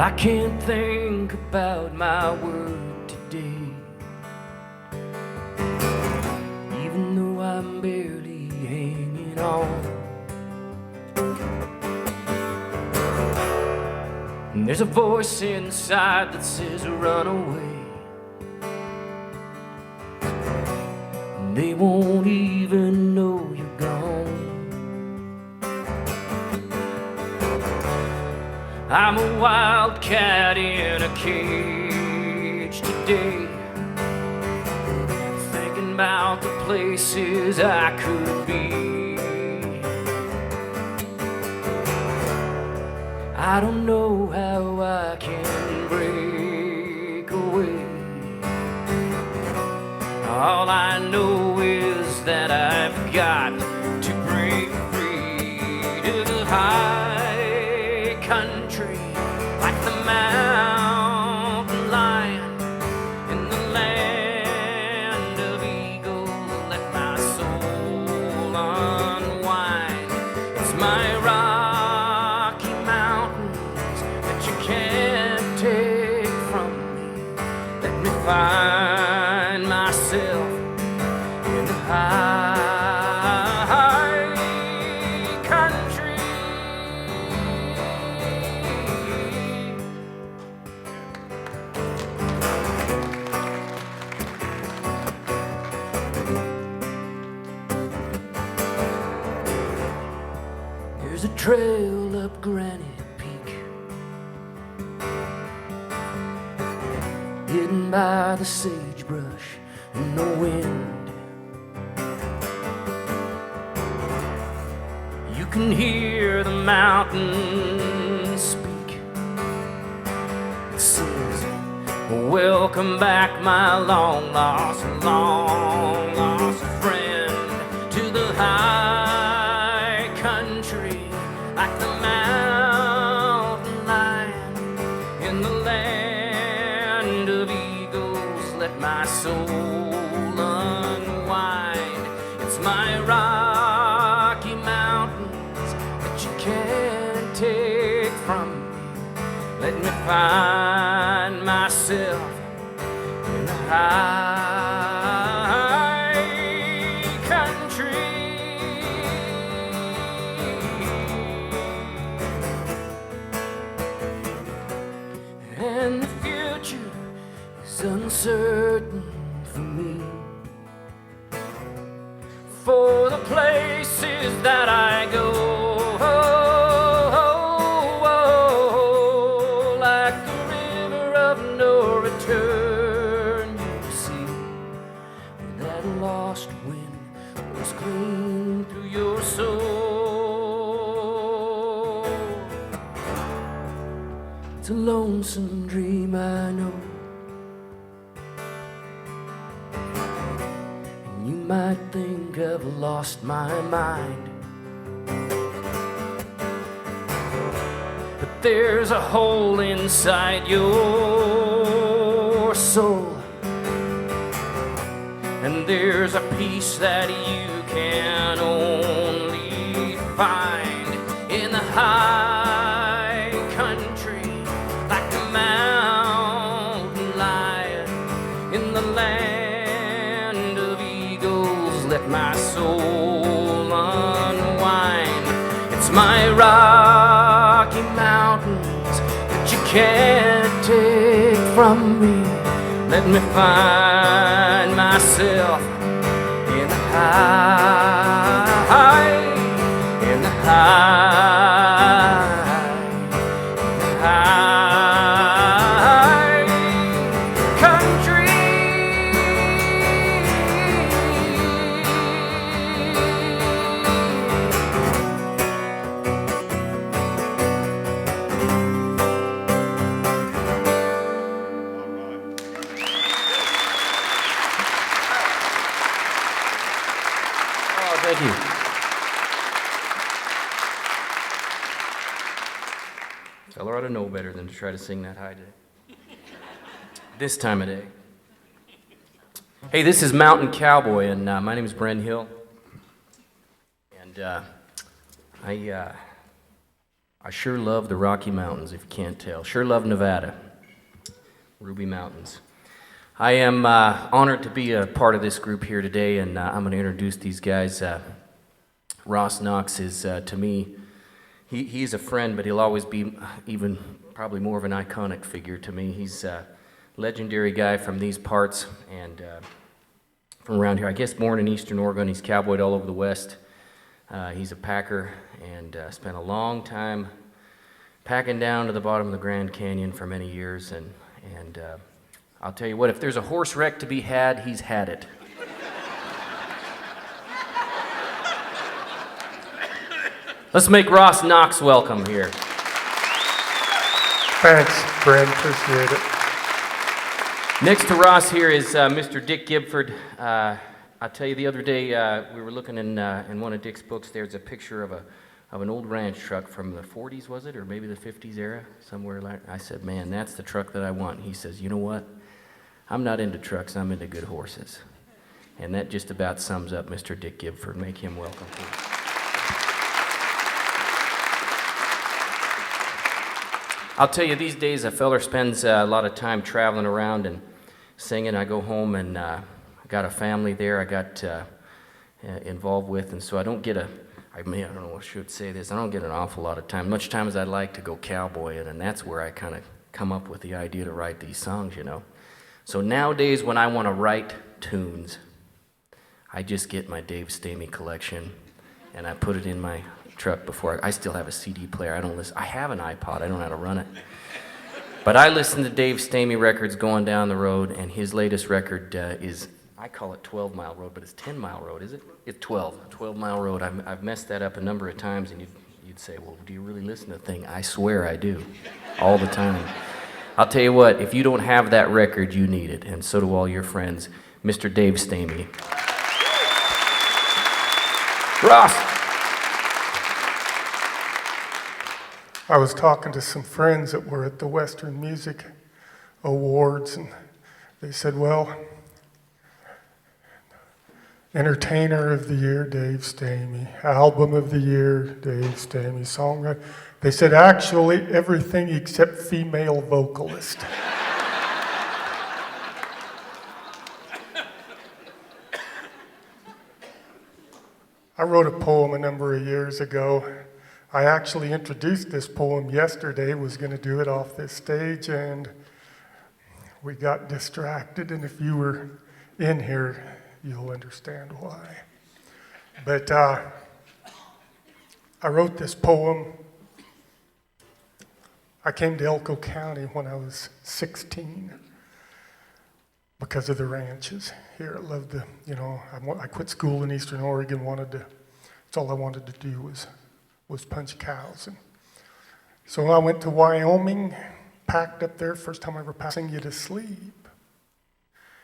I can't think about my word today, even though I'm barely hanging on. And there's a voice inside that says run away, and they won't even know you're gone. I'm a wildcat in a cage today, thinking about the places I could be. I don't know how I can break away. All I know is that I've got to break free to the high country, like the mountain lion in the land of eagles. Let my soul unwind. It's my rocky mountains that you can't take from me. Let me find myself in the high country. There's a trail up Granite Peak, hidden by the sagebrush and the wind. You can hear the mountains speak. It says, welcome back, my long lost friend, to the high country, like the mountain lion in the land of eagles. Let my soul unwind. It's my rocky mountains that you can't take from me. Let me find myself in the high country. And the future is uncertain for me, for the places that I go, like the river of no return. You see, that lost wind was clean through your soul. It's a lonesome dream, I know. You might think I've lost my mind, but there's a hole inside your soul, and there's a peace that you can only find in the high country, like the mountain lion in the land of eagles. Let my soul unwind. It's my rocky mountains that you can't take from me. Let me find myself in the high country. Thank you. Feller ought to know better than to try to sing that high today. This time of day. Hey, this is Mountain Cowboy, and my name is Brenn Hill. And I I sure love the Rocky Mountains, if you can't tell. Sure love Nevada, Ruby Mountains. I am honored to be a part of this group here today, and I'm going to introduce these guys. Ross Knox is, to me, he's a friend, but he'll always be even probably more of an iconic figure to me. He's a legendary guy from these parts and from around here. I guess born in Eastern Oregon. He's cowboyed all over the West. He's a packer and spent a long time packing down to the bottom of the Grand Canyon for many years. And I'll tell you what, if there's a horse wreck to be had, he's had it. Let's make Ross Knox welcome here. Thanks, Brenn. Appreciate it. Next to Ross here is Mr. Dick Gibford. I'll tell you, the other day we were looking in one of Dick's books. There's a picture of an old ranch truck from the 40s, was it, or maybe the 50s era, somewhere like. I said, man, that's the truck that I want. He says, you know what? I'm not into trucks. I'm into good horses, and that just about sums up Mr. Dick Gibford. Make him welcome, please. I'll tell you, these days a feller spends a lot of time traveling around and singing. I go home and I got a family there I got involved with, and so I don't get I don't know if I should say this, I don't get an awful lot of time, much time as I'd like to go cowboying, and that's where I kind of come up with the idea to write these songs, you know. So nowadays when I want to write tunes, I just get my Dave Stamey collection and I put it in my truck before I still have a CD player. I don't listen. I have an iPod. I don't know how to run it. But I listen to Dave Stamey records going down the road, and his latest record is, I call it 12 Mile Road, but it's 10 Mile Road, is it? It's 12 Mile Road. I've messed that up a number of times, and you'd say, well, do you really listen to the thing? I swear I do, all the time. I'll tell you what, if you don't have that record, you need it, and so do all your friends. Mr. Dave Stamey. Ross. I was talking to some friends that were at the Western Music Awards, and they said, well, Entertainer of the Year, Dave Stamey. Album of the Year, Dave Stamey. Songwriter. They said, actually, everything except female vocalist. I wrote a poem a number of years ago. I actually introduced this poem yesterday, was going to do it off this stage, and we got distracted, and if you were in here, you'll understand why. But I wrote this poem. I came to Elko County when I was 16 because of the ranches here. I loved I quit school in Eastern Oregon, that's all I wanted to do was punch cows. And so I went to Wyoming, packed up there, first time I ever passing you to sleep.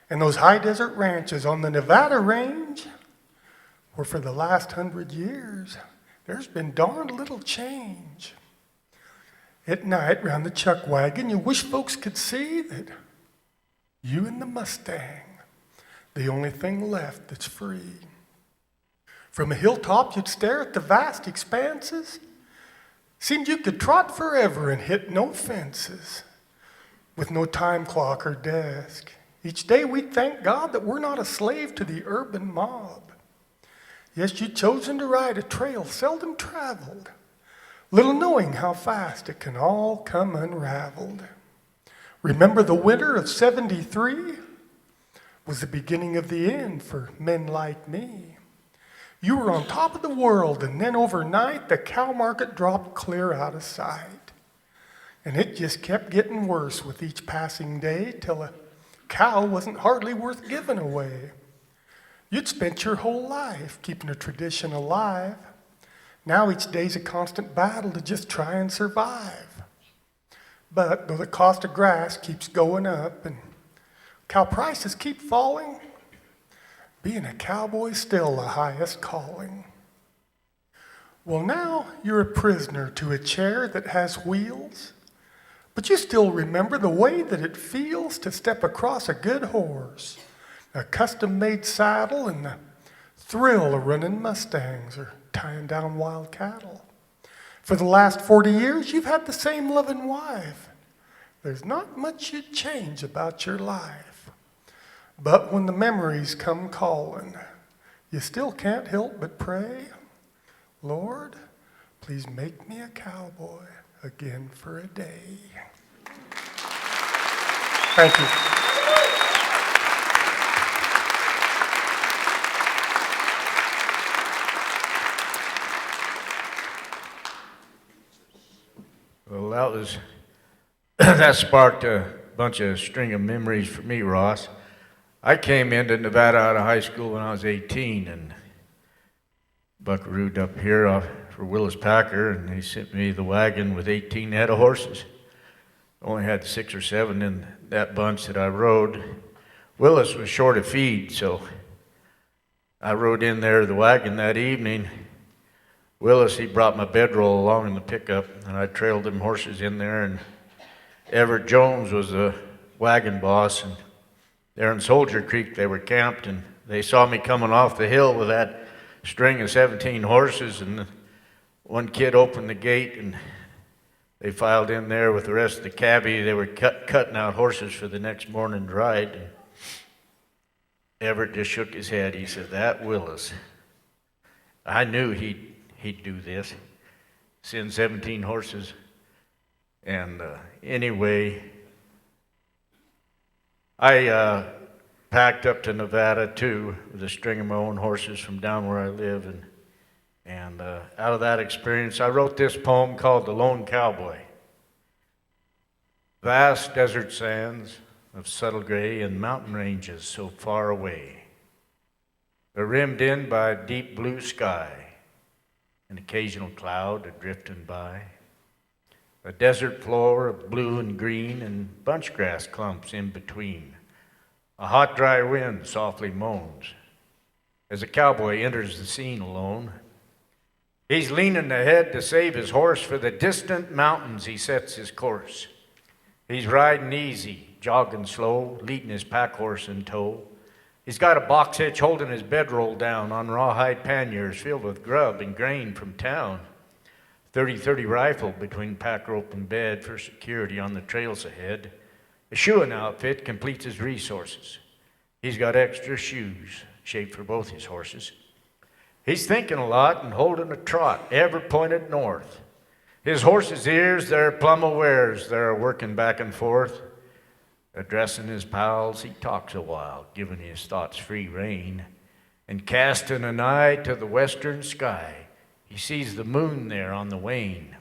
And those high desert ranches on the Nevada range, where for the last 100 years, there's been darn little change. At night, round the chuck wagon, you wish folks could see that you and the Mustang, the only thing left that's free. From a hilltop, you'd stare at the vast expanses. Seemed you could trot forever and hit no fences, with no time clock or desk. Each day we'd thank God that we're not a slave to the urban mob. Yes, you'd chosen to ride a trail seldom traveled, little knowing how fast it can all come unraveled. Remember the winter of '73 was the beginning of the end for men like me. You were on top of the world, and then overnight, the cow market dropped clear out of sight. And it just kept getting worse with each passing day, till a cow wasn't hardly worth giving away. You'd spent your whole life keeping a tradition alive. Now each day's a constant battle to just try and survive. But though the cost of grass keeps going up and cow prices keep falling, being a cowboy's still the highest calling. Well, now you're a prisoner to a chair that has wheels, but you still remember the way that it feels to step across a good horse, a custom-made saddle, and the thrill of running Mustangs or tying down wild cattle. For the last 40 years, you've had the same loving wife. There's not much you'd change about your life. But when the memories come calling, you still can't help but pray, Lord, please make me a cowboy again for a day. Thank you. Well, that sparked a string of memories for me, Ross. I came into Nevada out of high school when I was 18 and buckarooed up here for Willis Packer, and they sent me the wagon with 18 head of horses. Only had 6 or 7 in that bunch that I rode. Willis was short of feed, so I rode in there the wagon that evening. Willis, he brought my bedroll along in the pickup, and I trailed them horses in there, and Everett Jones was the wagon boss, and there in Soldier Creek they were camped, and they saw me coming off the hill with that string of 17 horses, and one kid opened the gate, and they filed in there with the rest of the cabbie. They were cutting out horses for the next morning's ride, and Everett just shook his head. He said, "That Willis, I knew he'd do this, send 17 horses." And anyway, I packed up to Nevada too with a string of my own horses from down where I live, and out of that experience, I wrote this poem called "The Lone Cowboy." Vast desert sands of subtle gray and mountain ranges so far away, they're rimmed in by a deep blue sky, an occasional cloud a-drifting by, a desert floor of blue and green and bunchgrass clumps in between. A hot, dry wind softly moans as a cowboy enters the scene alone. He's leaning ahead to save his horse. For the distant mountains he sets his course. He's riding easy, jogging slow, leading his pack horse in tow. He's got a box hitch holding his bedroll down on rawhide panniers filled with grub and grain from town. 30-30 rifle between pack rope and bed for security on the trails ahead. A shoeing outfit completes his resources. He's got extra shoes shaped for both his horses. He's thinking a lot and holding a trot, ever pointed north. His horse's ears, they're plumb awares, they're working back and forth. Addressing his pals, he talks a while, giving his thoughts free rein, and casting an eye to the western sky, he sees the moon there on the wane.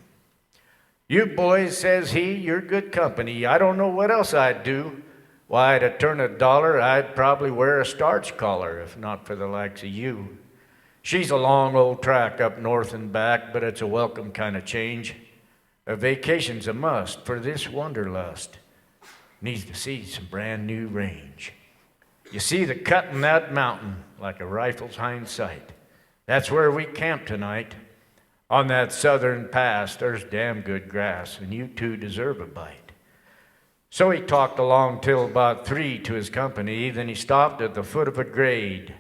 "You boys," says he, "you're good company. I don't know what else I'd do. Why, to turn $1, I'd probably wear a starch collar, if not for the likes of you. She's a long old track up north and back, but it's a welcome kind of change. A vacation's a must for this wanderlust. Needs to see some brand new range. You see the cut in that mountain like a rifle's hind sight. That's where we camp tonight. On that southern pass, there's damn good grass, and you two deserve a bite." So he talked along till about 3 to his company. Then he stopped at the foot of a grade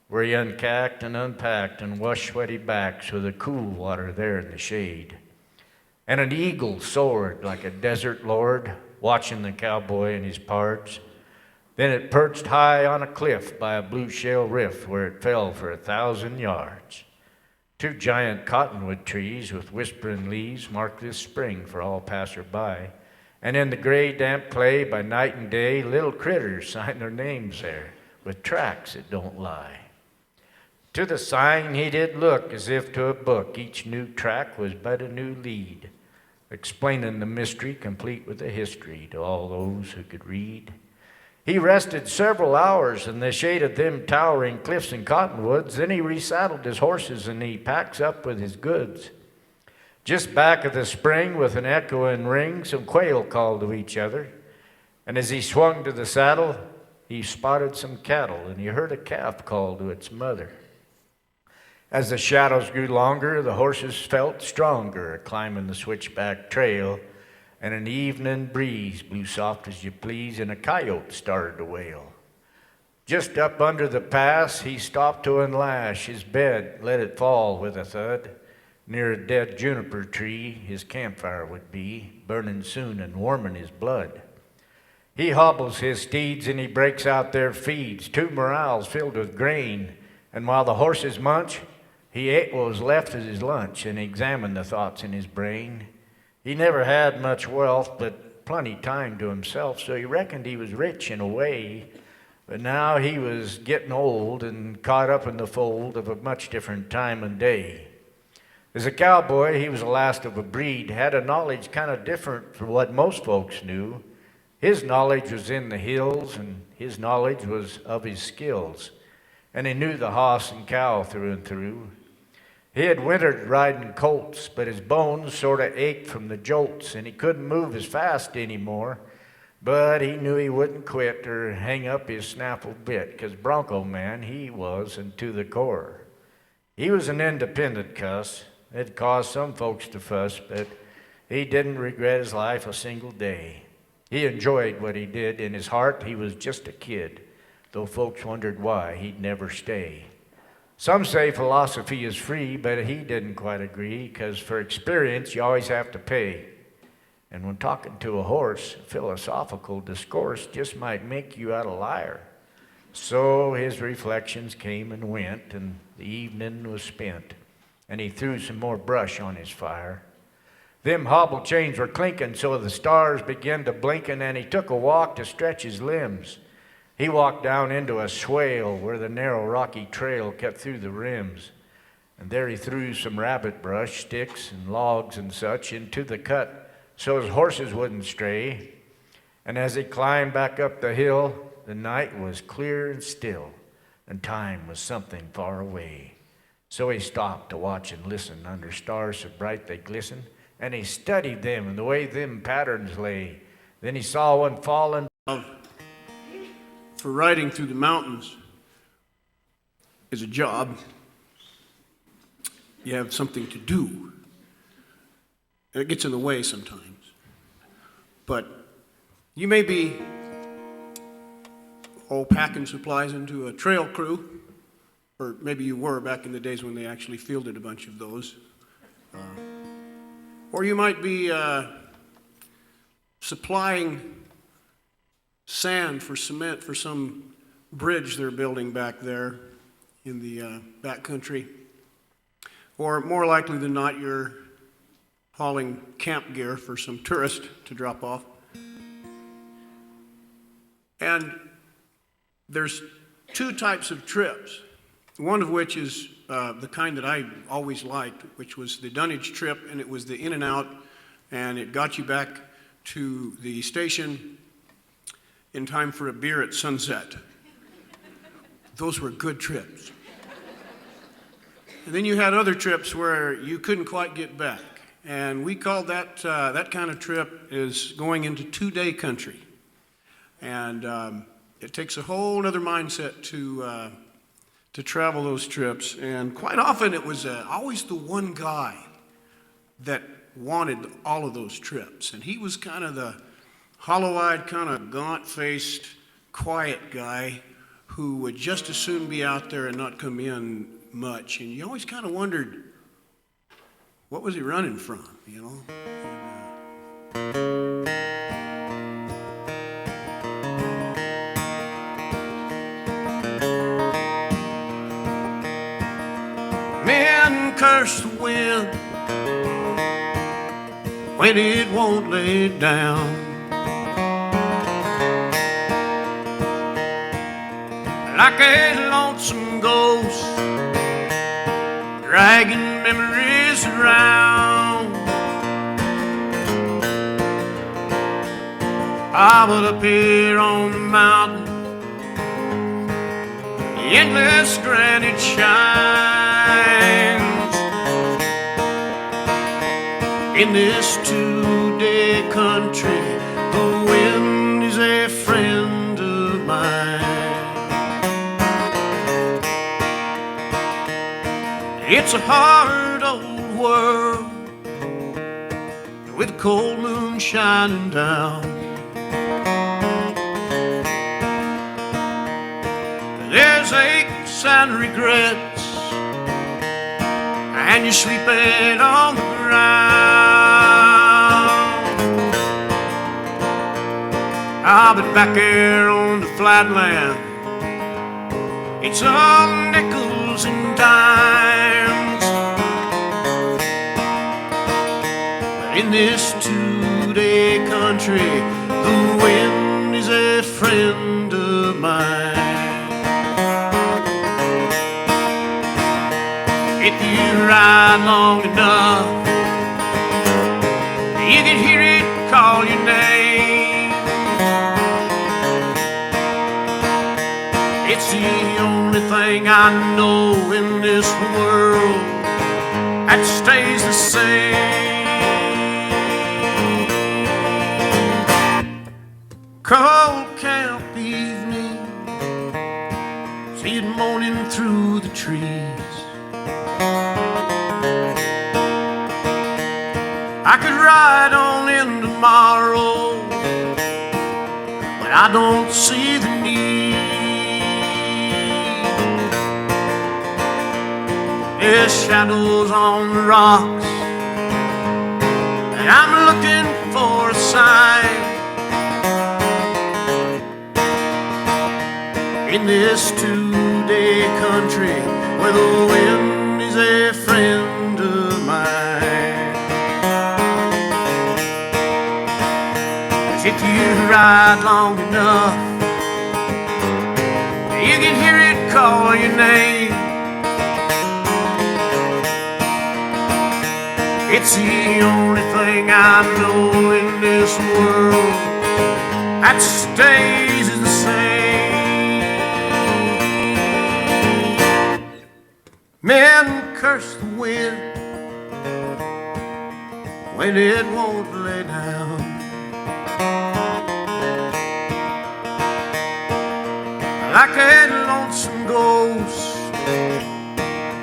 where he uncacked and unpacked and washed sweaty backs with the cool water there in the shade. And an eagle soared like a desert lord, watching the cowboy and his pards. Then it perched high on a cliff by a blue shale rift where it fell for 1,000 yards. 2 giant cottonwood trees with whispering leaves mark this spring for all passer-by. And in the gray, damp clay by night and day, little critters sign their names there with tracks that don't lie. To the sign he did look as if to a book. Each new track was but a new lead, explaining the mystery complete with a history to all those who could read. He rested several hours in the shade of them towering cliffs and cottonwoods. Then he resaddled his horses and he packs up with his goods. Just back of the spring with an echoing ring, some quail called to each other. And as he swung to the saddle, he spotted some cattle and he heard a calf call to its mother. As the shadows grew longer, the horses felt stronger, climbing the switchback trail, and an evening breeze blew soft as you please, and a coyote started to wail. Just up under the pass, he stopped to unlash his bed, let it fall with a thud. Near a dead juniper tree, his campfire would be, burning soon and warming his blood. He hobbles his steeds and he breaks out their feeds, 2 morals filled with grain, and while the horses munch, he ate what was left as his lunch and examined the thoughts in his brain. He never had much wealth, but plenty time to himself, so he reckoned he was rich in a way. But now he was getting old and caught up in the fold of a much different time and day. As a cowboy, he was the last of a breed, had a knowledge kind of different from what most folks knew. His knowledge was in the hills, and his knowledge was of his skills. And he knew the hoss and cow through and through. He had wintered riding colts, but his bones sort of ached from the jolts, and he couldn't move as fast anymore. But he knew he wouldn't quit or hang up his snaffle bit, 'cause bronco man he was, and to the core. He was an independent cuss. It caused some folks to fuss, but he didn't regret his life a single day. He enjoyed what he did. In his heart, he was just a kid, though folks wondered why he'd never stay. Some say philosophy is free, but he didn't quite agree, 'cause for experience, you always have to pay. And when talking to a horse, philosophical discourse just might make you out a liar. So his reflections came and went, and the evening was spent, and he threw some more brush on his fire. Them hobble chains were clinking, so the stars began to blinking, and he took a walk to stretch his limbs. He walked down into a swale where the narrow rocky trail kept through the rims, and there he threw some rabbit brush, sticks and logs and such into the cut so his horses wouldn't stray. And as he climbed back up the hill, the night was clear and still, and time was something far away. So he stopped to watch and listen under stars so bright they glistened, and he studied them and the way them patterns lay. Then he saw one falling. For riding through the mountains is a job. You have something to do. And it gets in the way sometimes. But you may be packing supplies into a trail crew, or maybe you were back in the days when they actually fielded a bunch of those. Or you might be supplying sand for cement for some bridge they're building back there in the back country. Or more likely than not, you're hauling camp gear for some tourist to drop off. And there's 2 types of trips, one of which is the kind that I always liked, which was the dunnage trip, and it was the in and out, and it got you back to the station in time for a beer at sunset. Those were good trips. And then you had other trips where you couldn't quite get back, and we called that kind of trip is going into 2-day country. And it takes a whole other mindset to travel those trips, and quite often it was always the one guy that wanted all of those trips, and he was kind of the hollow-eyed, kind of gaunt-faced, quiet guy who would just as soon be out there and not come in much, and you always kind of wondered, what was he running from, you know? Men curse the wind when it won't lay down. Like a lonesome ghost dragging memories around. I will appear on the mountain, the endless granite shines. In this 2-day country, the wind is a friend of mine. It's a hard old world with a cold moon shining down. There's aches and regrets and you're sleeping on the ground. Ah, but back there on the flatland, it's all nickels and dimes. But in this two-day country, the wind is a friend of mine. If you ride long enough, you can hear it call your name. It's the only thing I know in this world that stays the same. Cold camp evening, see it moaning through the trees. I could ride on in tomorrow, but I don't see the need. There's shadows on the rocks, and I'm looking for a sign. In this two-day country where the wind is a friend of mine. If you ride long enough, you can hear it call your name. It's the only thing I know in this world that stays the same. Men curse the wind when it won't lay down. Like a lonesome ghost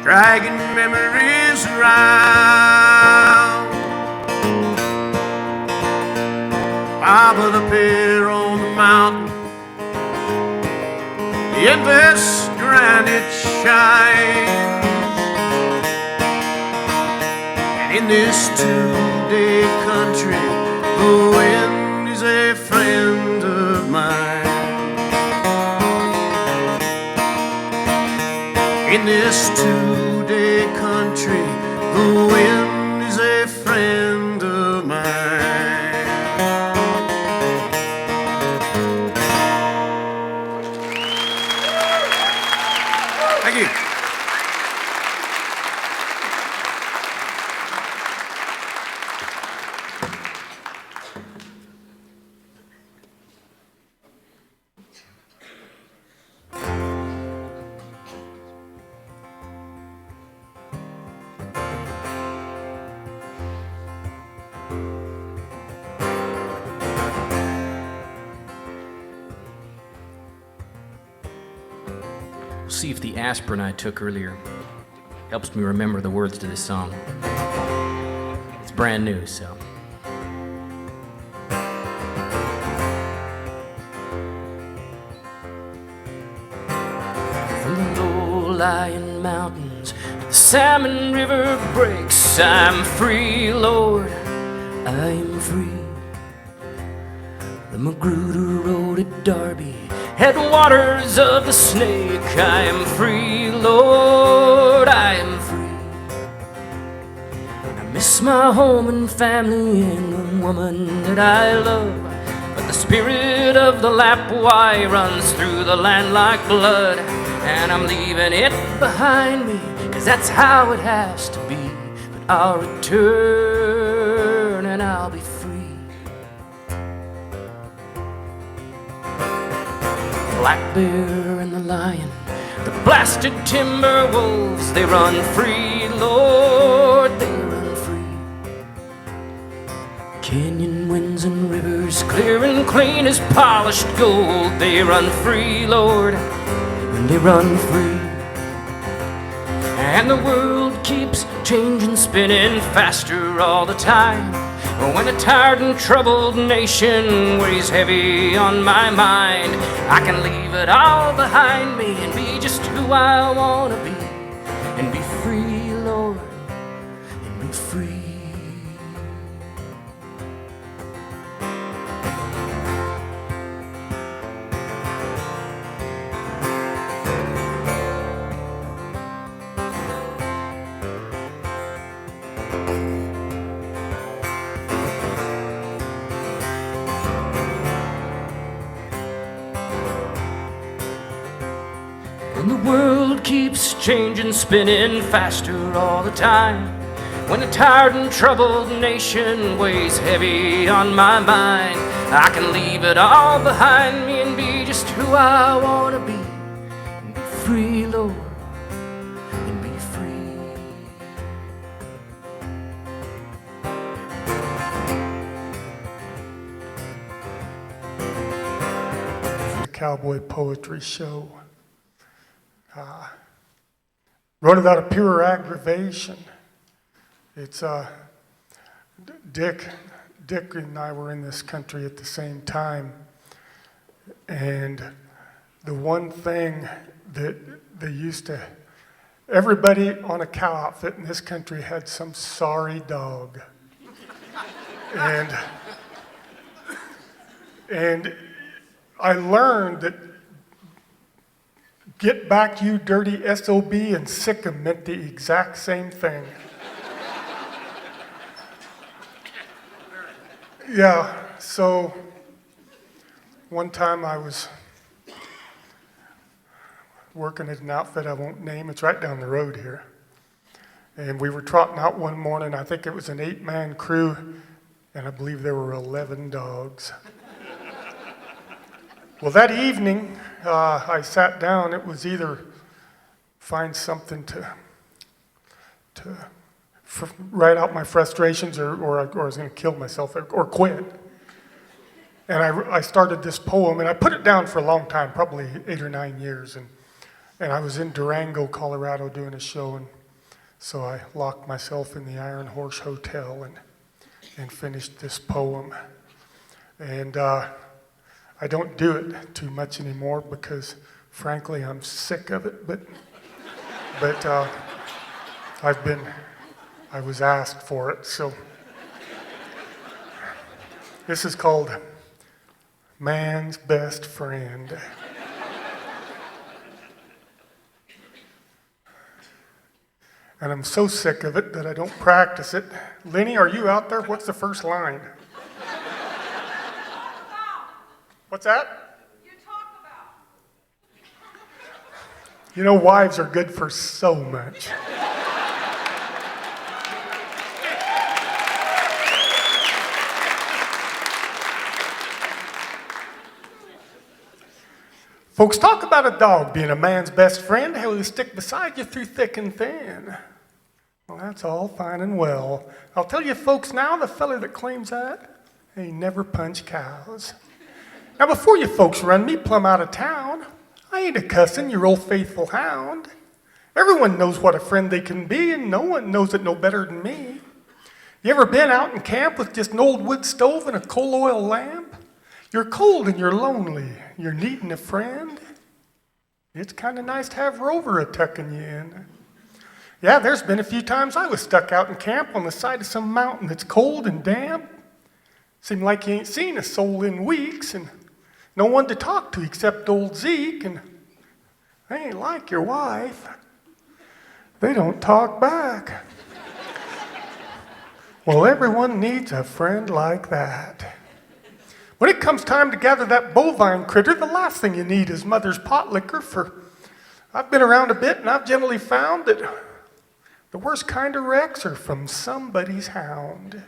dragging memories around. But up here on the mountain, the endless granite shines. And in this two-day country, the wind is a friend of mine. In this two-day country, the wind is a friend of mine. Thank you. See if the aspirin I took earlier helps me remember the words to this song. It's brand new, so. From the low-lying mountains to the salmon river breaks, I'm free, Lord, I am free. The Magruder Road at Derby, headwaters of the Snake, I am free, Lord, I am free. I miss my home and family and the woman that I love, but the spirit of the Lapwai runs through the land like blood, and I'm leaving it behind me, 'cause that's how it has to be. But I'll return and I'll be free. Black bear and the lion, the blasted timber wolves, they run free, Lord, they run free. Canyon winds and rivers, clear and clean as polished gold, they run free, Lord, and they run free. And the world keeps changing, spinning faster all the time. When a tired and troubled nation weighs heavy on my mind, I can leave it all behind me and be just who I want to be, and be free, Lord, When the world keeps changing, spinning faster all the time. When a tired and troubled nation weighs heavy on my mind, I can leave it all behind me and be just who I want to be. And be free, Lord, and be free. The Cowboy Poetry Show. Wrote it out of pure aggravation. It's Dick and I were in this country at the same time, and the one thing that they used to, everybody on a cow outfit in this country had some sorry dog, and I learned that get back, you dirty SOB, and sick 'em meant the exact same thing. Yeah, so one time I was working at an outfit I won't name, it's right down the road here. And we were trotting out one morning, I think it was an 8-man crew, and I believe there were 11 dogs. Well, that evening, I sat down. It was either find something to write out my frustrations, or I was going to kill myself or quit. And I started this poem, and I put it down for a long time, probably 8 or 9 years. And I was in Durango, Colorado, doing a show, and so I locked myself in the Iron Horse Hotel and finished this poem. And I don't do it too much anymore because, frankly, I'm sick of it. But I was asked for it. So this is called Man's Best Friend. And I'm so sick of it that I don't practice it. Lenny, are you out there? What's the first line? What's that? You talk about. You know, wives are good for so much. Folks, talk about a dog being a man's best friend. How he'll stick beside you through thick and thin. Well, that's all fine and well. I'll tell you folks now, the fella that claims that, he never punched cows. Now, before you folks run me plumb out of town, I ain't a cussin' your old faithful hound. Everyone knows what a friend they can be, and no one knows it no better than me. You ever been out in camp with just an old wood stove and a coal oil lamp? You're cold and you're lonely. You're needing a friend. It's kind of nice to have Rover a-tucking you in. Yeah, there's been a few times I was stuck out in camp on the side of some mountain that's cold and damp. Seemed like you ain't seen a soul in weeks, and no one to talk to except old Zeke, and they ain't like your wife. They don't talk back. Well, everyone needs a friend like that. When it comes time to gather that bovine critter, the last thing you need is mother's pot liquor. For I've been around a bit, and I've generally found that the worst kind of wrecks are from somebody's hound.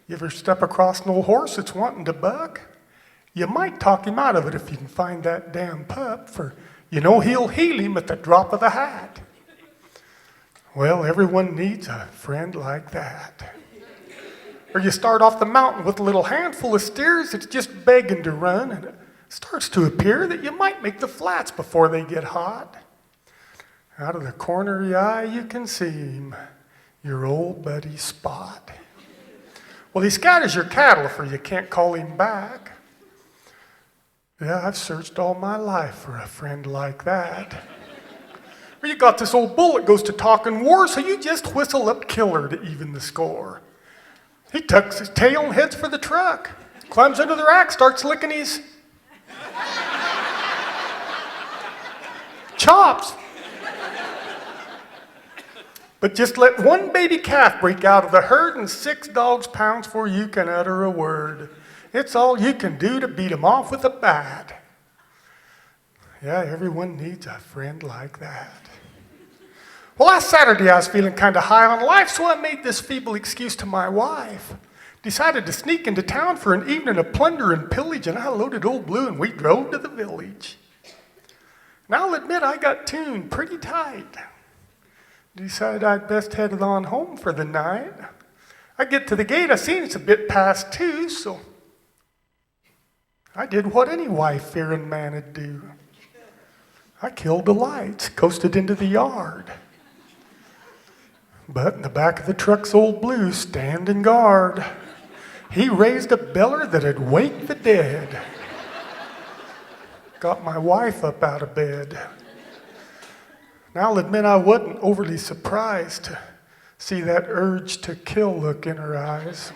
You ever step across an old horse that's wanting to buck? You might talk him out of it if you can find that damn pup, for you know he'll heel him at the drop of the hat. Well, everyone needs a friend like that. Or you start off the mountain with a little handful of steers that's just begging to run, and it starts to appear that you might make the flats before they get hot. Out of the corner of your eye, you can see him, your old buddy Spot. Well, he scatters your cattle, for you can't call him back. Yeah, I've searched all my life for a friend like that. Or you got this old bull that goes to talking war, so you just whistle up killer to even the score. He tucks his tail and heads for the truck. Climbs under the rack, starts licking his chops. But just let one baby calf break out of the herd and 6 dogs pounds before you can utter a word. It's all you can do to beat him off with a bat. Yeah, everyone needs a friend like that. Well, last Saturday I was feeling kind of high on life, so I made this feeble excuse to my wife. Decided to sneak into town for an evening of plunder and pillage, and I loaded Old Blue and we drove to the village. And I'll admit I got tuned pretty tight. Decided I'd best head on home for the night. I get to the gate, I seen it's a bit past 2, so I did what any wife-fearing man would do. I killed the lights, coasted into the yard. But in the back of the truck's Old Blue, standing guard, he raised a beller that'd wake the dead. Got my wife up out of bed. Now I'll admit I wasn't overly surprised to see that urge to kill look in her eyes.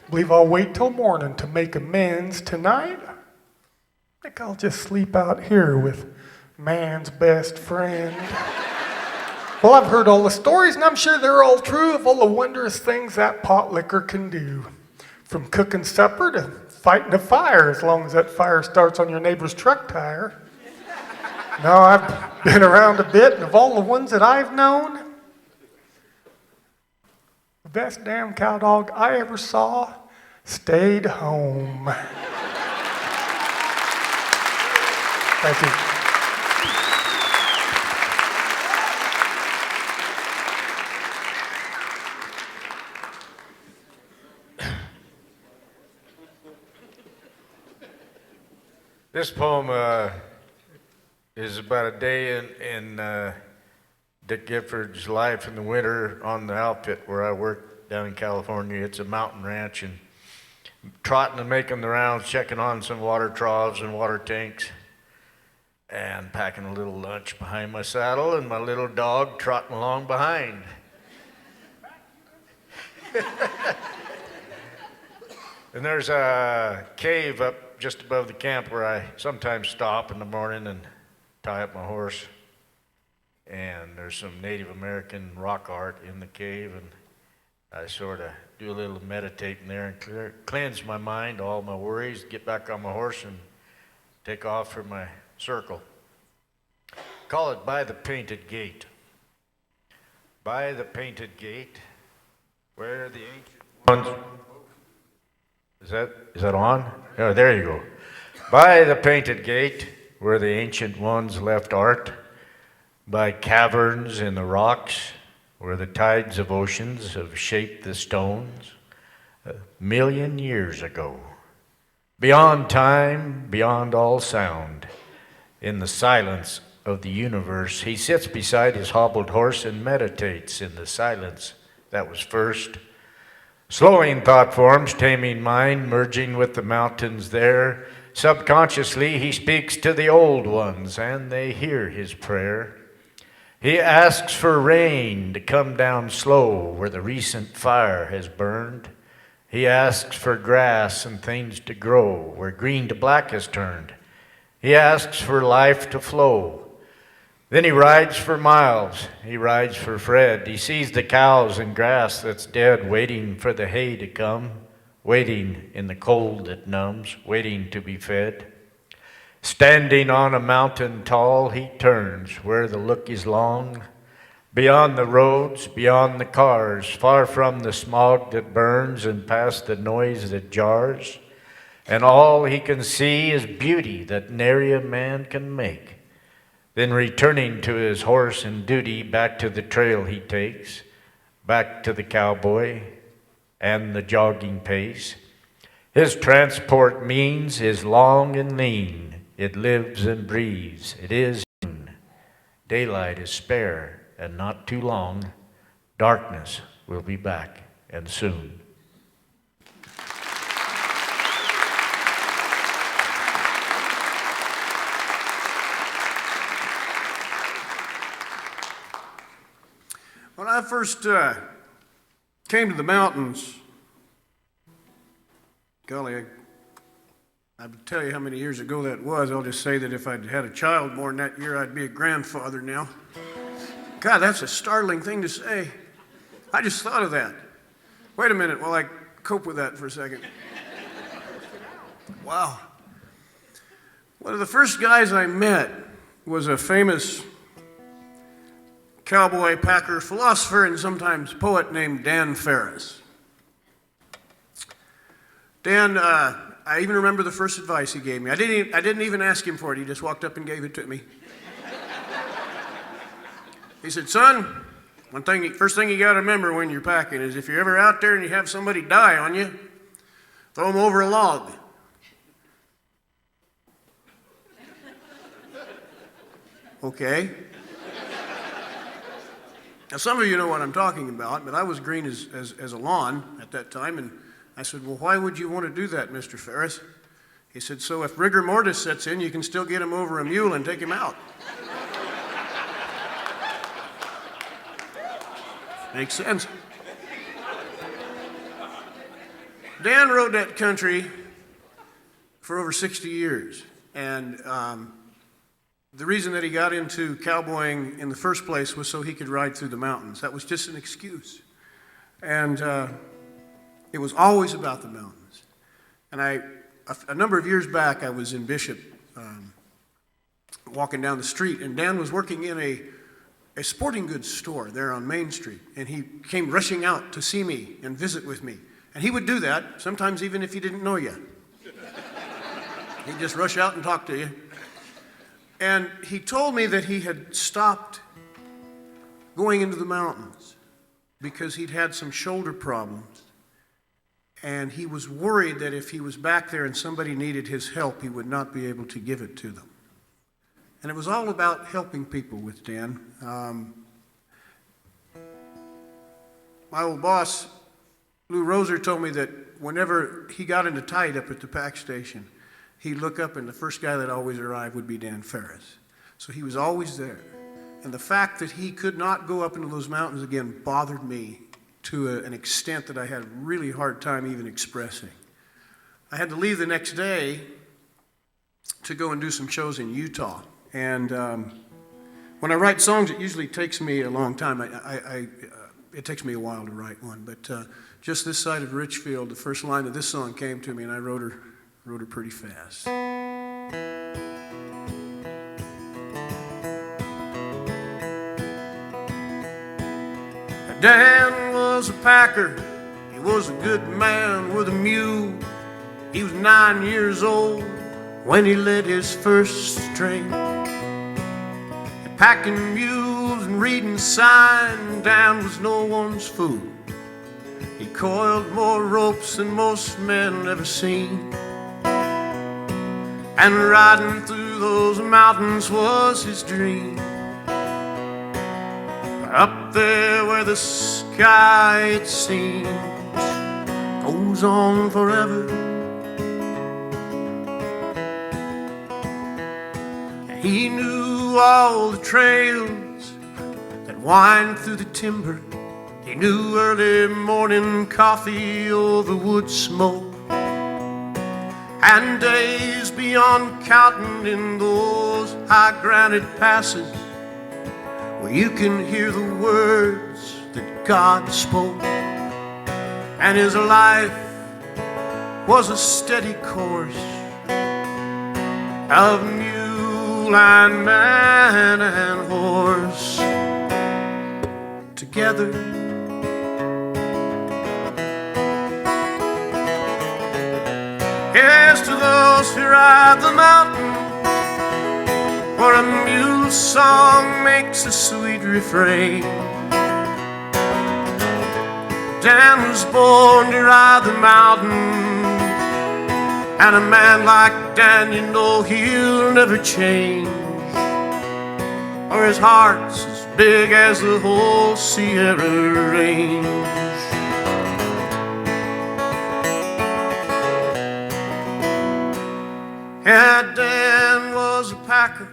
Believe I'll wait till morning to make amends. Tonight, I think I'll just sleep out here with man's best friend. Well, I've heard all the stories, and I'm sure they're all true of all the wondrous things that pot liquor can do. From cooking supper to fighting a fire, as long as that fire starts on your neighbor's truck tire. Now, I've been around a bit, and of all the ones that I've known, the best damn cow dog I ever saw stayed home. Thank you. This poem is about a day in Dick Gibford's life in the winter on the outfit where I work down in California. It's a mountain ranch, and trotting and making the rounds, checking on some water troughs and water tanks, and packing a little lunch behind my saddle, and my little dog trotting along behind. And there's a cave up just above the camp where I sometimes stop in the morning and tie up my horse. And there's some Native American rock art in the cave, and I sort of do a little meditating there and cleanse my mind, all my worries, get back on my horse and take off for my circle. Call it By the Painted Gate. By the painted gate, where the ancient ones... Is that on? Oh, there you go. By the painted gate, where the ancient ones left art, by caverns in the rocks, where the tides of oceans have shaped the stones, 1,000,000 years ago. Beyond time, beyond all sound, in the silence of the universe, he sits beside his hobbled horse and meditates in the silence that was first. Slowing thought forms, taming mind, merging with the mountains there. Subconsciously, he speaks to the old ones, and they hear his prayer. He asks for rain to come down slow where the recent fire has burned. He asks for grass and things to grow where green to black has turned. He asks for life to flow. Then he rides for miles, he rides for Fred. He sees the cows and grass that's dead, waiting for the hay to come, waiting in the cold that numbs, waiting to be fed. Standing on a mountain tall, he turns where the look is long, beyond the roads, beyond the cars, far from the smog that burns and past the noise that jars. And all he can see is beauty that nary a man can make. Then returning to his horse and duty, back to the trail he takes, back to the cowboy and the jogging pace. His transport means is long and lean. It lives and breathes. It is noon. Daylight is spare and not too long. Darkness will be back and soon. When I first came to the mountains, golly, I would tell you how many years ago that was. I'll just say that if I'd had a child born that year, I'd be a grandfather now. God, that's a startling thing to say. I just thought of that. Wait a minute while I cope with that for a second. Wow. One of the first guys I met was a famous cowboy, packer, philosopher, and sometimes poet named Dan Ferris. Dan, I even remember the first advice he gave me. I didn't even ask him for it. He just walked up and gave it to me. He said, son, first thing you got to remember when you're packing is if you're ever out there and you have somebody die on you, throw them over a log. Okay. Now, some of you know what I'm talking about, but I was green as a lawn at that time, and I said, well, why would you want to do that, Mr. Ferris? He said, so if rigor mortis sets in, you can still get him over a mule and take him out. Makes sense. Dan rode that country for over 60 years, and the reason that he got into cowboying in the first place was so he could ride through the mountains. That was just an excuse. And it was always about the mountains. And a number of years back, I was in Bishop walking down the street, and Dan was working in a sporting goods store there on Main Street. And he came rushing out to see me and visit with me. And he would do that, sometimes even if he didn't know you. He'd just rush out and talk to you. And he told me that he had stopped going into the mountains because he'd had some shoulder problems. And he was worried that if he was back there and somebody needed his help, he would not be able to give it to them. And it was all about helping people with Dan. My old boss, Lou Roser, told me that whenever he got into tight up at the pack station, he'd look up and the first guy that always arrived would be Dan Ferris. So he was always there. And the fact that he could not go up into those mountains again bothered me to an extent that I had a really hard time even expressing. I had to leave the next day to go and do some shows in Utah. And when I write songs, it usually takes me a long time. It takes me a while to write one. But just this side of Richfield, the first line of this song came to me, and I wrote her pretty fast. Dan was a packer, he was a good man with a mule. He was 9 years old when he led his first stray. And packing mules and reading sign, Dan was no one's fool. He coiled more ropes than most men ever seen. And riding through those mountains was his dream. Up there where the sky, it seems, goes on forever. And he knew all the trails that wind through the timber. He knew early morning coffee over wood smoke. And days beyond counting in those high granite passes where you can hear the words that God spoke. And his life was a steady course of mule and man and horse together. Here's to those who ride the mountain, where a mule song makes a sweet refrain. Dan was born to ride the mountain, and a man like Dan, you know he'll never change, or his heart's as big as the whole Sierra Range. Yeah, Dan was a packer.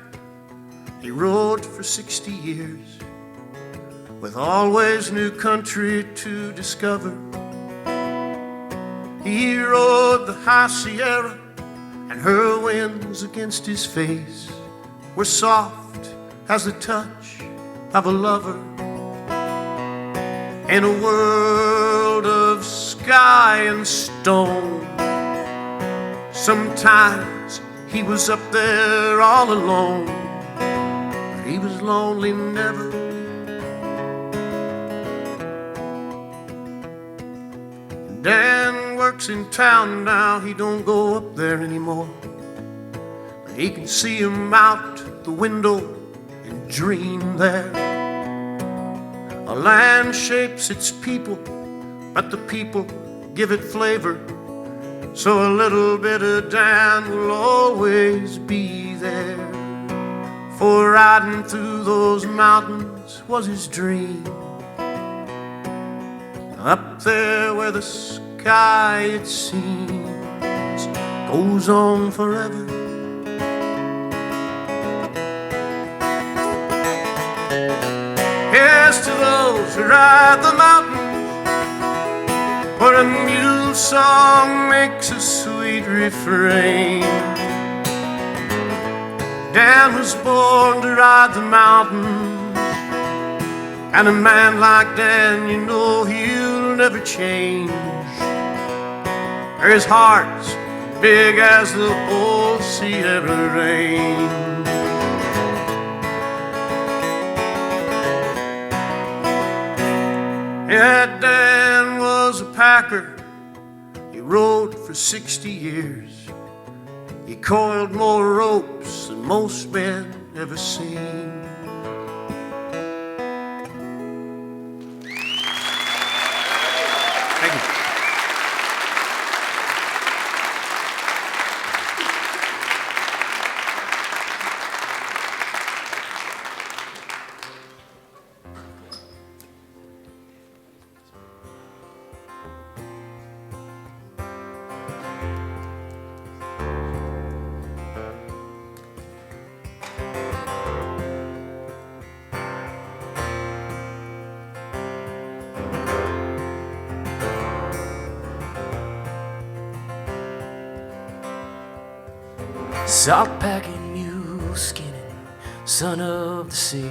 He rode for 60 years, with always new country to discover. He rode the high Sierra, and her winds against his face were soft as the touch of a lover. In a world of sky and stone, sometimes he was up there all alone, but he was lonely never. Dan works in town now, he don't go up there anymore, but he can see him out the window and dream there. A land shapes its people, but the people give it flavor. So a little bit of Dan will always be there. For riding through those mountains was his dream. Up there where the sky, it seems, goes on forever. Here's to those who ride the mountains, where a mule song makes a sweet refrain. Dan was born to ride the mountains, and a man like Dan, you know he'll never change. His heart's big as the old Sierra range. Yeah, Dan was a packer. He rode for 60 years. He coiled more ropes than most men ever seen. Thank you. Salt packing, mule skinning, son of the sea,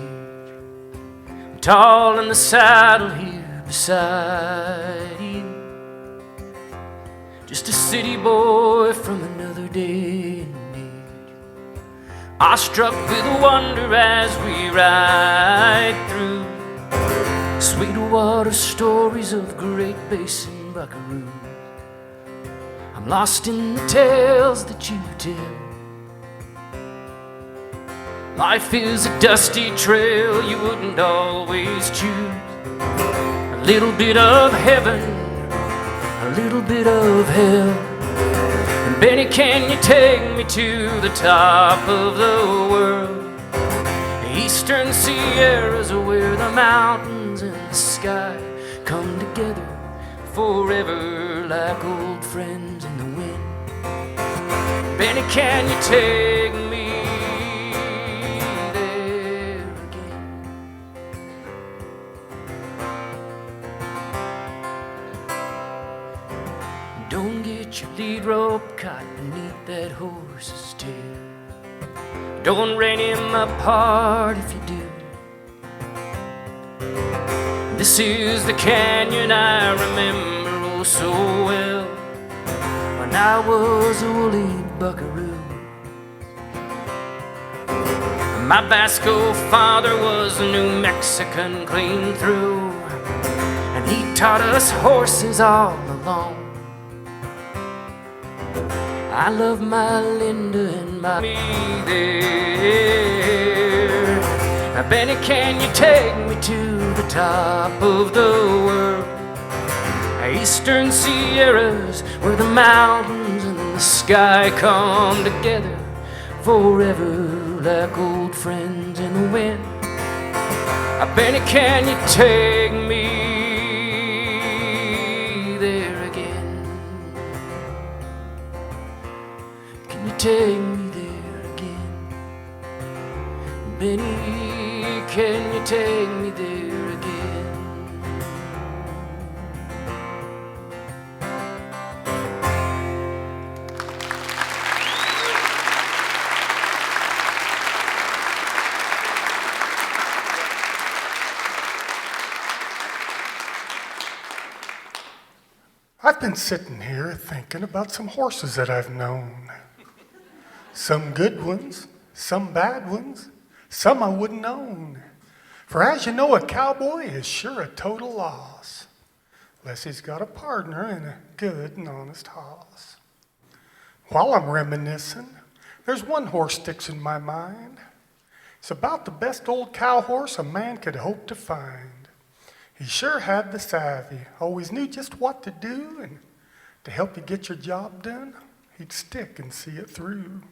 tall in the saddle here beside you. Just a city boy from another day and age, awestruck with wonder as we ride through Sweetwater stories of Great Basin buckaroo. I'm lost in the tales that you tell. Life is a dusty trail you wouldn't always choose. A little bit of heaven, a little bit of hell. And Benny, can you take me to the top of the world? The eastern Sierras are where the mountains and the sky come together forever like old friends in the wind. Benny, can you take me your lead rope caught beneath that horse's tail? Don't rein him apart if you do. This is the canyon I remember oh so well, when I was a woolly buckaroo. My Basco father was a New Mexican clean through, and he taught us horses all along. I love my Linda and my me there. Now, Benny, can you take me to the top of the world? Eastern Sierras, where the mountains and the sky come together forever like old friends in the wind. Benny, can you take me there again? Take me there again. Benny, can you take me there again? I've been sitting here thinking about some horses that I've known. Some good ones, some bad ones, some I wouldn't own. For as you know, a cowboy is sure a total loss, unless he's got a partner and a good and honest hoss. While I'm reminiscing, there's one horse sticks in my mind. It's about the best old cow horse a man could hope to find. He sure had the savvy, always knew just what to do, and to help you get your job done, he'd stick and see it through.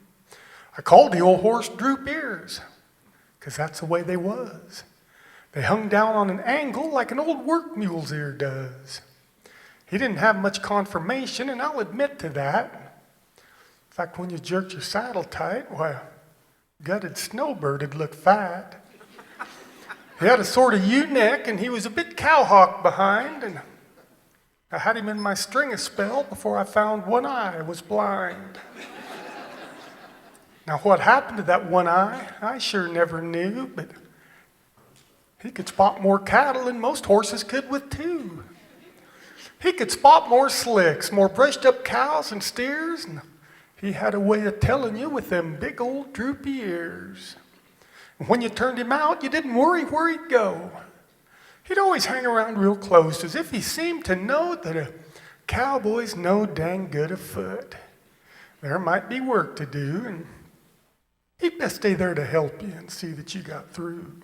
I called the old horse Droop Ears, 'cause that's the way they was. They hung down on an angle like an old work mule's ear does. He didn't have much conformation, and I'll admit to that. In fact, when you jerked your saddle tight, why, gutted snowbird'd look fat. He had a sort of U-neck, and he was a bit cowhawk behind, and I had him in my string a spell before I found one eye was blind. Now, what happened to that one eye, I sure never knew, but he could spot more cattle than most horses could with two. He could spot more slicks, more brushed up cows and steers, and he had a way of telling you with them big old droopy ears. And when you turned him out, you didn't worry where he'd go. He'd always hang around real close, as if he seemed to know that a cowboy's no dang good afoot. There might be work to do, and he'd best stay there to help you and see that you got through.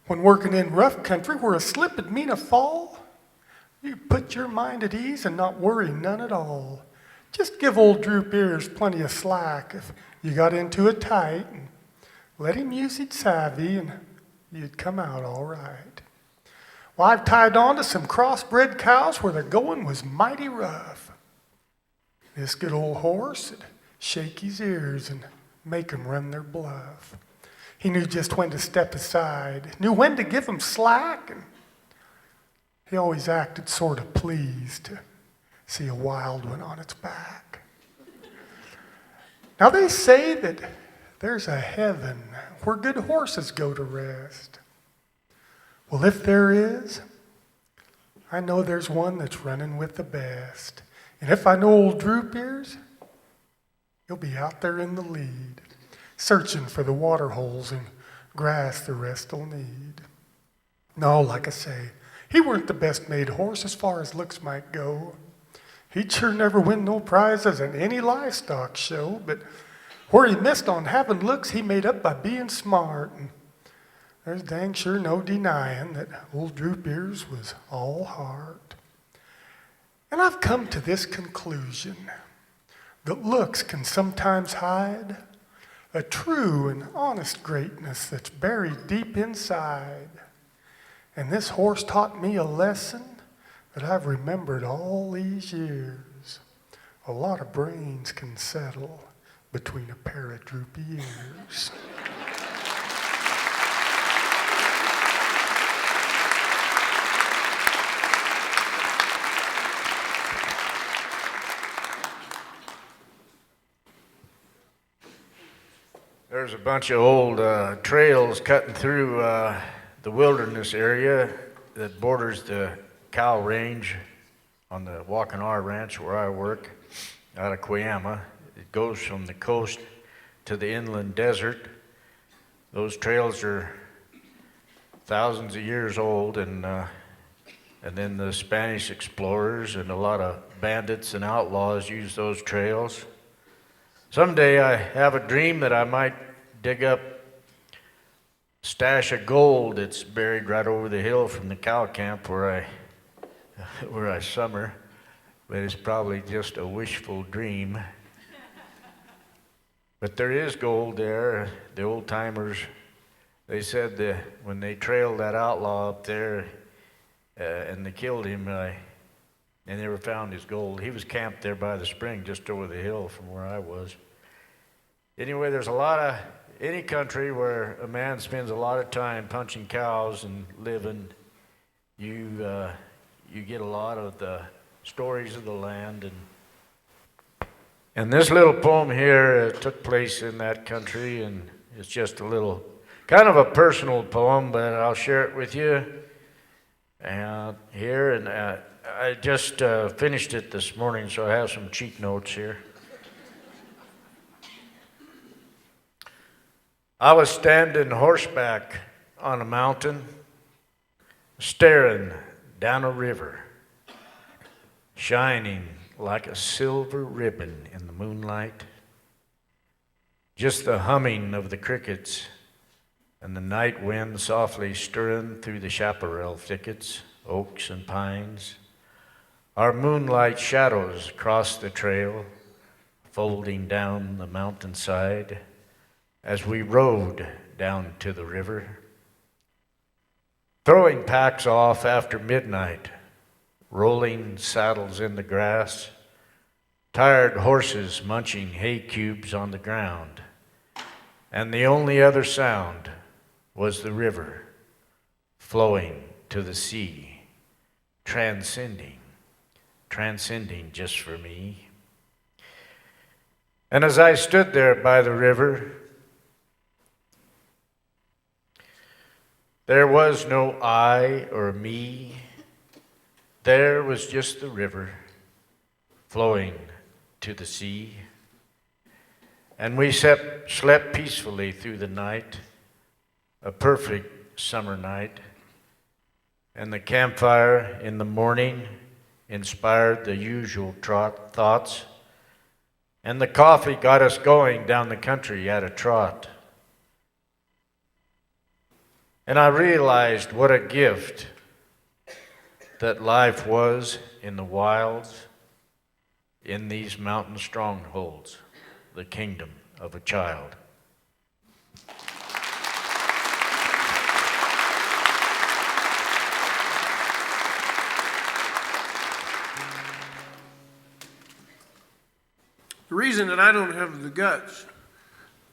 When working in rough country where a slip would mean a fall, you put your mind at ease and not worry none at all. Just give old Droop Ears plenty of slack if you got into it tight, and let him use his savvy, and you'd come out all right. Well, I've tied on to some crossbred cows where the going was mighty rough. This good old horse would shake his ears and make 'em run their bluff. He knew just when to step aside, knew when to give 'em slack, and he always acted sort of pleased to see a wild one on its back. Now they say that there's a heaven where good horses go to rest. Well, if there is, I know there's one that's running with the best. And if I know old Droop Ears, he'll be out there in the lead, searching for the water holes and grass the rest'll need. No, like I say, he weren't the best made horse as far as looks might go. He'd sure never win no prizes in any livestock show, but where he missed on having looks, he made up by being smart. And there's dang sure no denying that old Droop Ears was all heart. And I've come to this conclusion, that looks can sometimes hide a true and honest greatness that's buried deep inside. And this horse taught me a lesson that I've remembered all these years. A lot of brains can settle between a pair of droopy ears. There's a bunch of old trails cutting through the wilderness area that borders the cow range on the Wakanar Ranch where I work out of Cuyama. It goes from the coast to the inland desert. Those trails are thousands of years old, and then the Spanish explorers and a lot of bandits and outlaws use those trails. Someday I have a dream that I might dig up a stash of gold that's buried right over the hill from the cow camp where I summer, but it's probably just a wishful dream. But there is gold there. The old timers, they said that when they trailed that outlaw up there and they killed him, they never found his gold. He was camped there by the spring just over the hill from where I was. Anyway, there's a lot of, any country where a man spends a lot of time punching cows and living, you get a lot of the stories of the land. And this little poem here took place in that country, and it's just a little, kind of a personal poem, but I'll share it with you here. And I just finished it this morning, so I have some cheat notes here. I was standing horseback on a mountain, staring down a river, shining like a silver ribbon in the moonlight. Just the humming of the crickets and the night wind softly stirring through the chaparral thickets, oaks and pines. Our moonlight shadows crossed the trail, folding down the mountainside as we rode down to the river. Throwing packs off after midnight, rolling saddles in the grass, tired horses munching hay cubes on the ground, and the only other sound was the river flowing to the sea, transcending just for me. And as I stood there by the river, there was no I or me. There was just the river flowing to the sea. And we slept peacefully through the night, a perfect summer night. And the campfire in the morning inspired the usual thoughts. And the coffee got us going down the country at a trot. And I realized what a gift that life was in the wilds, in these mountain strongholds, the kingdom of a child. The reason that I don't have the guts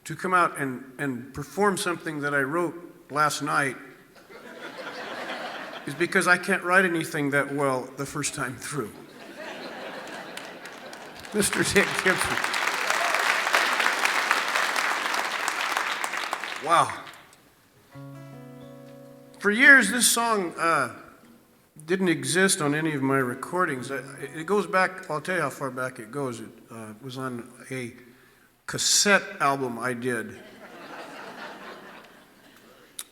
to come out and perform something that I wrote last night is because I can't write anything that well the first time through. Mr. Dick Gibford. Wow. For years, this song didn't exist on any of my recordings. It goes back, I'll tell you how far back it goes. It was on a cassette album I did.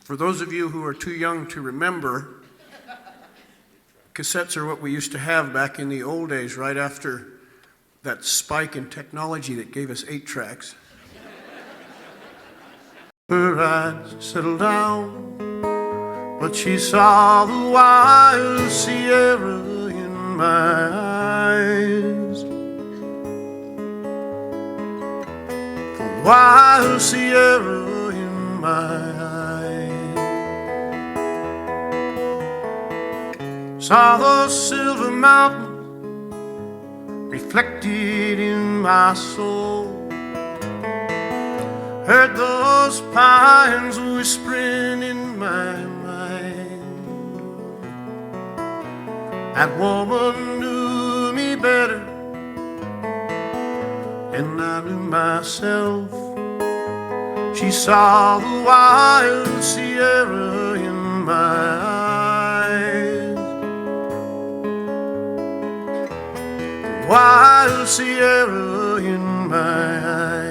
For those of you who are too young to remember, cassettes are what we used to have back in the old days, right after that spike in technology that gave us 8 tracks. Her eyes settled down, but she saw the wild Sierra in my eyes. The wild Sierra in my eyes. Saw those silver mountains reflected in my soul. Heard those pines whispering in my mind. That woman knew me better than I knew myself. She saw the wild Sierra in my eyes. The wild Sierra in my eyes.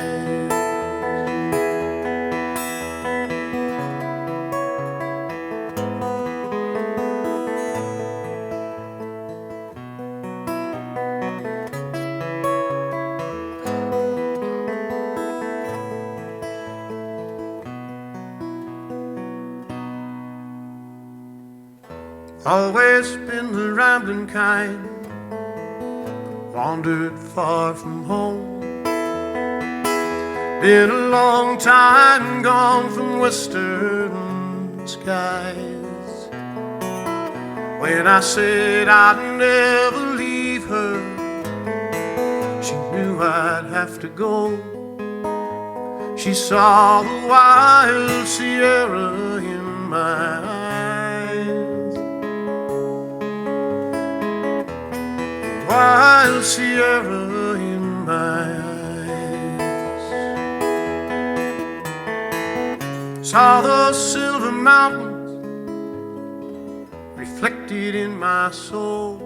Always been the rambling kind, wandered far from home. Been a long time gone from western skies. When I said I'd never leave her, she knew I'd have to go. She saw the wild Sierra in my eyes. Wild Sierra in my eyes. Saw those silver mountains reflected in my soul.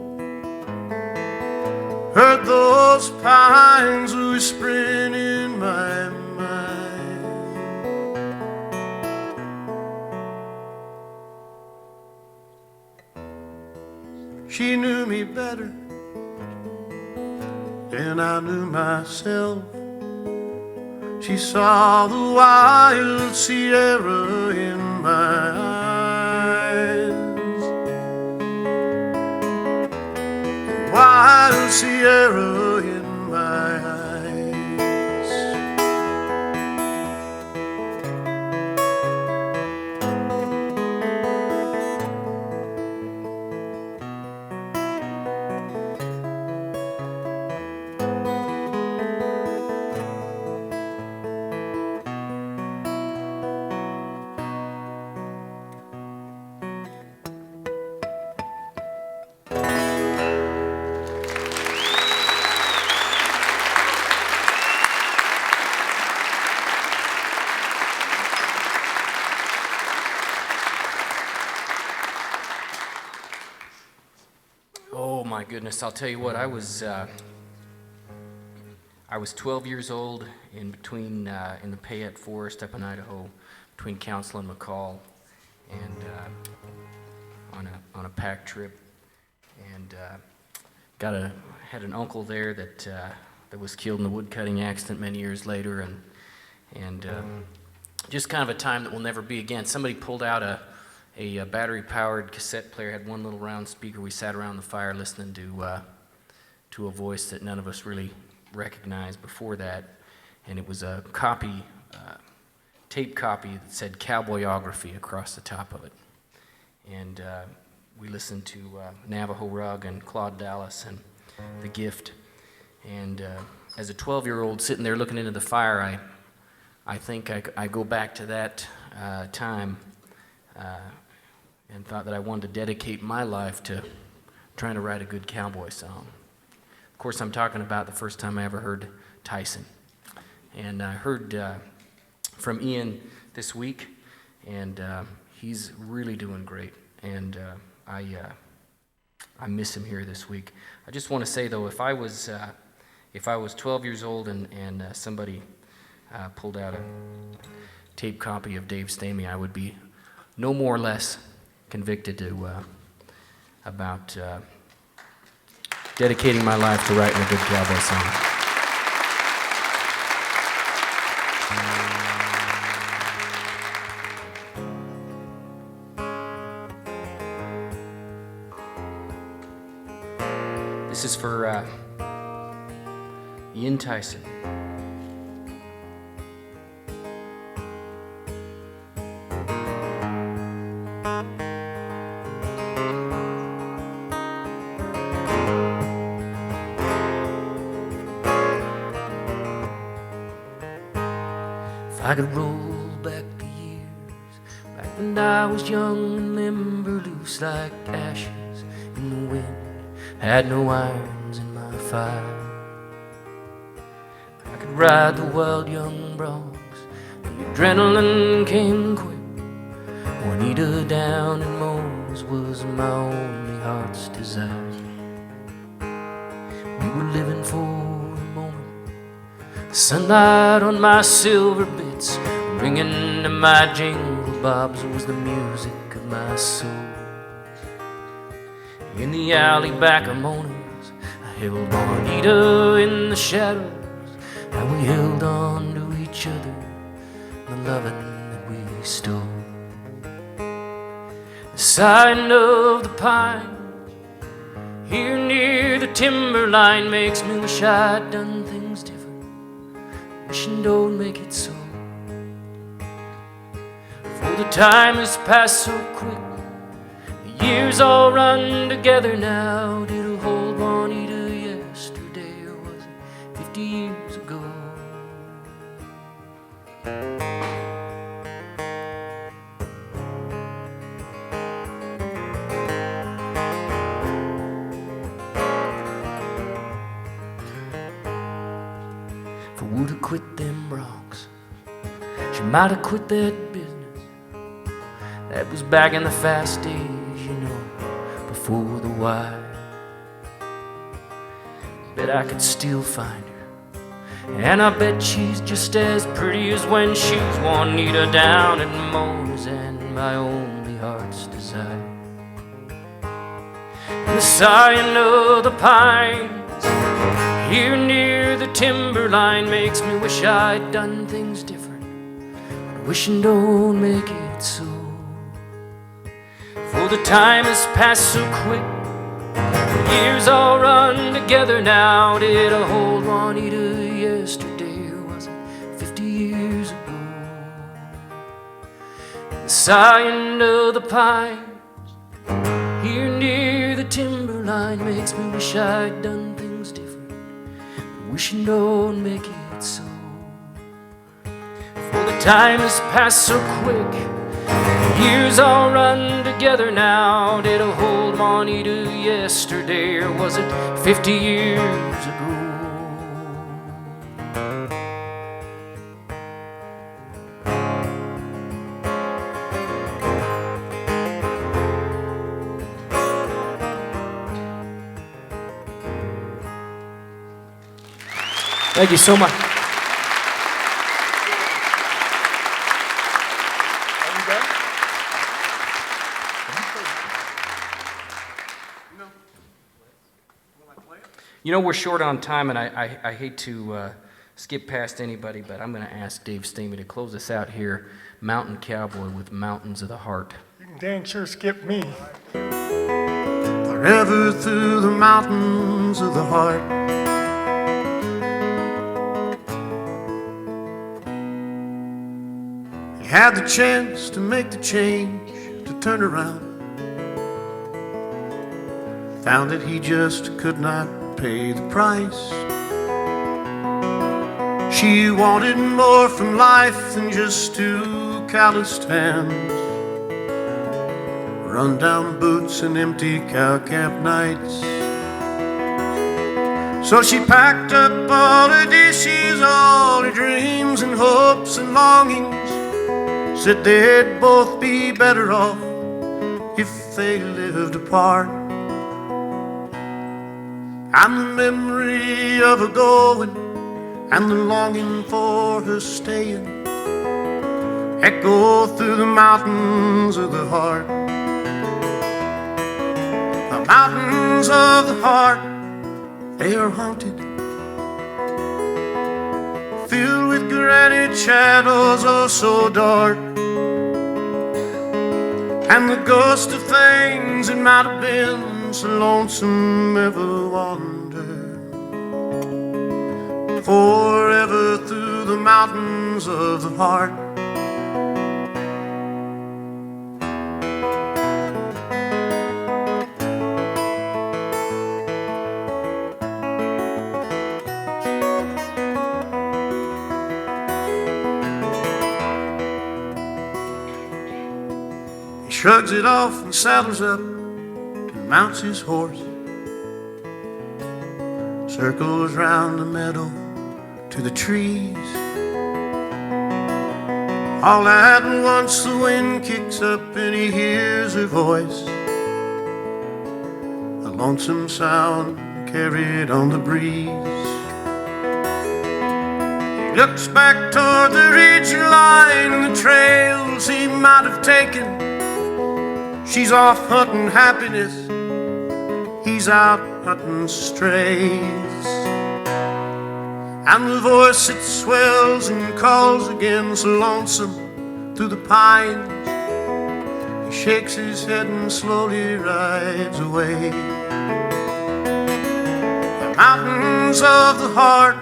Heard those pines whispering in my mind. when I knew myself. She saw the wild Sierra in my eyes, wild Sierra in my eyes. Oh my goodness, I'll tell you what, I was 12 years old in the Payette Forest up in Idaho, between Council and McCall, and on a pack trip, and had an uncle there that was killed in a woodcutting accident many years later, and just kind of a time that will never be again. Somebody pulled out a battery-powered cassette player, had one little round speaker. We sat around the fire listening to a voice that none of us really recognized before that, and it was a tape copy that said Cowboyography across the top of it. And we listened to Navajo Rug and Claude Dallas and The Gift. And as a 12-year-old sitting there looking into the fire, I think I go back to that time and thought that I wanted to dedicate my life to trying to write a good cowboy song. Of course, I'm talking about the first time I ever heard Tyson. And I heard from Ian this week, and he's really doing great. And I miss him here this week. I just want to say, though, if I was 12 years old and somebody pulled out a tape copy of Dave Stamey, I would be no more or less convicted about dedicating my life to writing a good cowboy song. This is for Ian Tyson. If I could roll back the years, back when I was young and limber, loose like ashes in the wind, had no irons in my fire. I could ride the wild young broncs, the adrenaline came quick. Juanita down in Mose was my only heart's desire. We were living for a moment, the sunlight on my silver bits, ringing to my jingle bobs was the music of my soul. In the alley back of Mona's, I held Juanita in the shadows, and we held on to each other, the loving that we stole. The sighing of the pine here near the timberline makes me wish I'd done things different, wishing don't make it so. For the time has passed so quick, the years all run together now. Did I hold Juanita yesterday, or was it 50 years ago? If I would have quit them broncs, she might have quit that business. That was back in the fast days, you know, before the wire. Bet I could still find her, and I bet she's just as pretty as when she was Juanita down at Mona's and my only heart's desire. And the sighing of the pines here near the timberline makes me wish I'd done things different. But wishing don't make it so. For the time has passed so quick, the years all run together now. Did I hold Juanita yesterday, or was it 50 years ago? The sighing of the pines here near the timberline makes me wish I'd done things different. But wishing don't make it so. For the time has passed so quick, the years all run together now. Did I hold Juanita yesterday, or was it 50 years ago? Thank you so much. You know, we're short on time, and I hate to skip past anybody, but I'm going to ask Dave Stamey to close us out here, Mountain Cowboy with Mountains of the Heart. You can dang sure skip me. Forever through the mountains of the heart, he had the chance to make the change, to turn around. Found that he just could not pay the price. She wanted more from life than just two calloused hands, run-down boots and empty cow camp nights. So she packed up all her dishes, all her dreams and hopes and longings, said they'd both be better off if they lived apart. And the memory of her going and the longing for her staying echo through the mountains of the heart. The mountains of the heart, they are haunted, filled with granite shadows oh so dark, and the ghost of things that might have been so lonesome ever wander forever through the mountains of the heart. He shrugs it off and saddles up, mounts his horse, circles round the meadow to the trees. All at once the wind kicks up and he hears her voice, a lonesome sound carried on the breeze. He looks back toward the ridge line and the trails he might have taken. She's off hunting happiness, he's out hunting strays. And the voice that swells and calls again so lonesome through the pines, he shakes his head and slowly rides away. The mountains of the heart,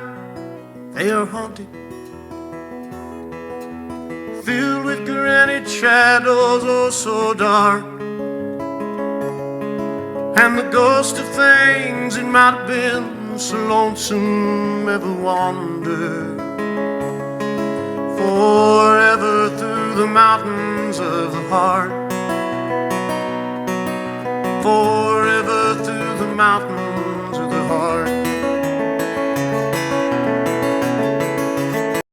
they are haunted, filled with granite shadows oh so dark, and the ghost of things that might have been so lonesome ever wander forever through the mountains of the heart. For